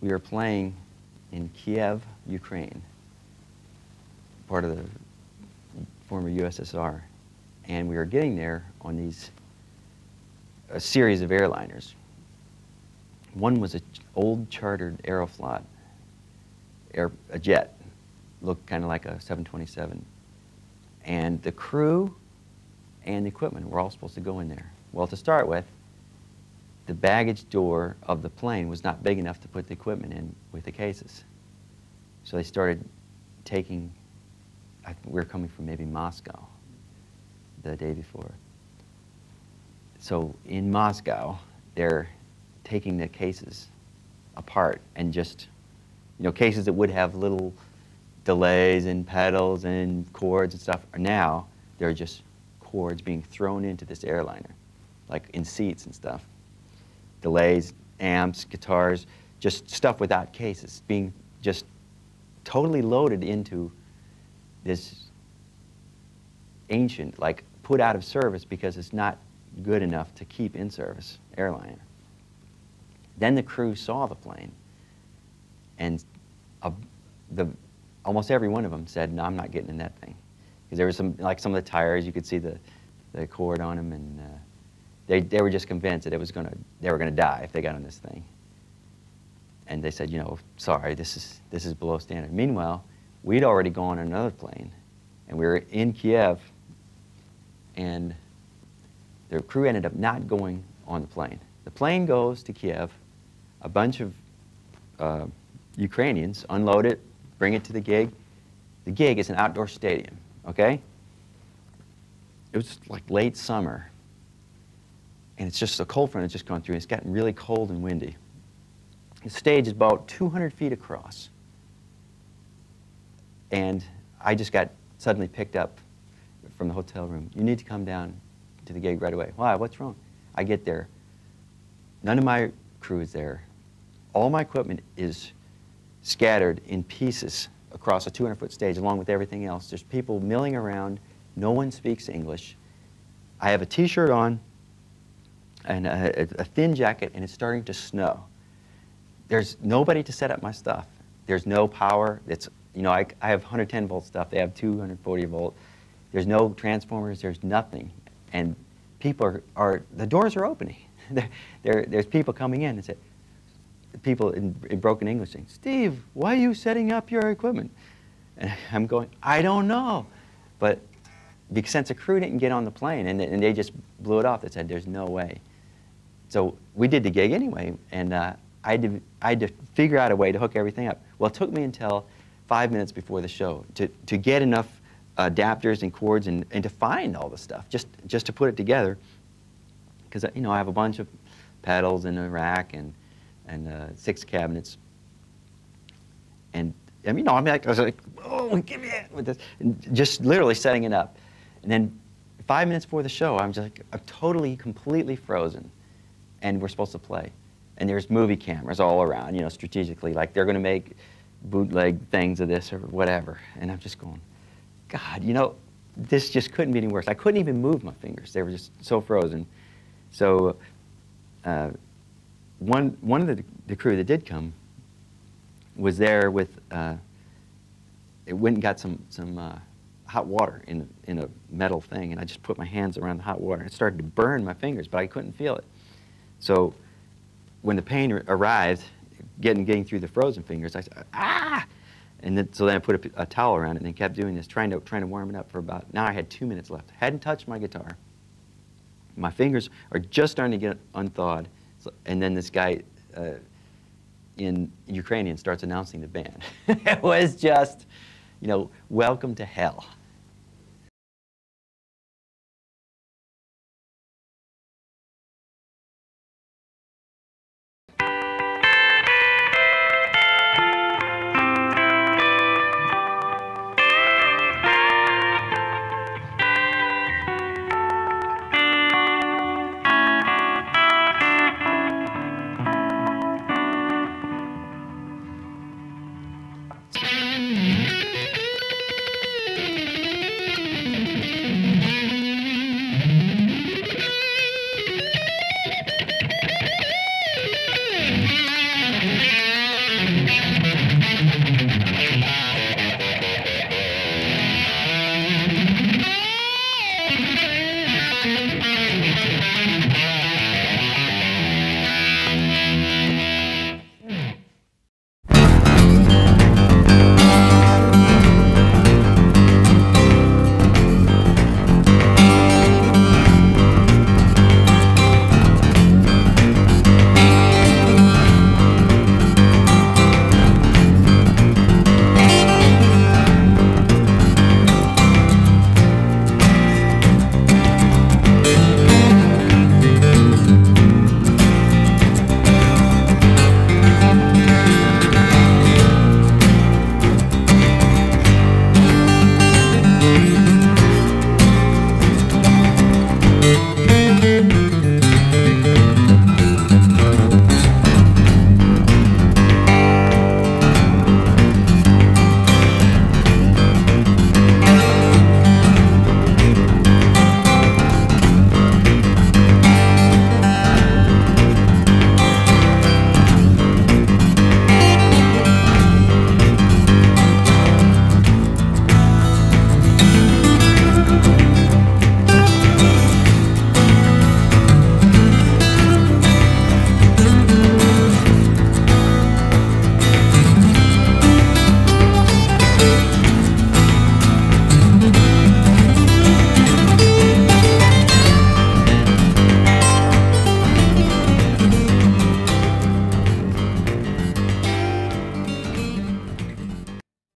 we were playing in Kiev, Ukraine, part of the former USSR, and we were getting there on a series of airliners. One was an old chartered Aeroflot, a jet, looked kind of like a 727, and the crew and the equipment were all supposed to go in there. Well, to start with, the baggage door of the plane was not big enough to put the equipment in with the cases. So they started taking, we were coming from maybe Moscow the day before. So in Moscow, they're taking the cases apart and just, cases that would have little delays and pedals and cords and stuff, now they're just cords being thrown into this airliner, like in seats and stuff. Delays, amps, guitars, just stuff without cases, being just totally loaded into this ancient, like put out of service because it's not good enough to keep in service airliner. Then the crew saw the plane, and almost every one of them said, "No, I'm not getting in that thing," because there was some of the tires, you could see the cord on them, and they were just convinced that they were gonna die if they got on this thing. And they said, sorry, this is below standard. Meanwhile, we'd already gone on another plane, and we were in Kiev, and the crew ended up not going on the plane. The plane goes to Kiev, a bunch of Ukrainians unload it, bring it to the gig. The gig is an outdoor stadium, okay? It was like late summer, and it's just a cold front has just gone through. It's gotten really cold and windy. The stage is about 200 feet across, and I just got suddenly picked up from the hotel room. You need to come down to the gig right away. Why? What's wrong? I get there. None of my crew is there. All my equipment is scattered in pieces across a 200-foot stage along with everything else. There's people milling around. No one speaks English. I have a T-shirt on and a thin jacket, and it's starting to snow. There's nobody to set up my stuff. There's no power. It's, I have 110 volt stuff. They have 240 volt. There's no transformers. There's nothing. And people the doors are opening. There's people coming in and say, people in broken English saying, "Steve, why are you setting up your equipment?" And I'm going, I don't know. But because since the crew didn't get on the plane and they just blew it off, they said, there's no way. So we did the gig anyway, and I had to figure out a way to hook everything up. Well, it took me until 5 minutes before the show to get enough adapters and cords and to find all the stuff, just to put it together. Because I have a bunch of pedals and a rack and 6 cabinets. And I was like, oh, give me it with this, and just literally setting it up. And then 5 minutes before the show, I'm totally, completely frozen, and we're supposed to play. And there's movie cameras all around, strategically, like they're going to make bootleg things of this or whatever. And I'm just going, God, this just couldn't be any worse. I couldn't even move my fingers. They were just so frozen. So one of the crew that did come was there with, it went and got some hot water in a metal thing, and I just put my hands around the hot water. It started to burn my fingers, but I couldn't feel it. So when the pain arrived, getting through the frozen fingers, I said, ah! And then I put a towel around it and then kept doing this, trying to warm it up for about, now I had 2 minutes left. Hadn't touched my guitar. My fingers are just starting to get unthawed. So, and then this guy in Ukrainian starts announcing the band. It was just, welcome to hell.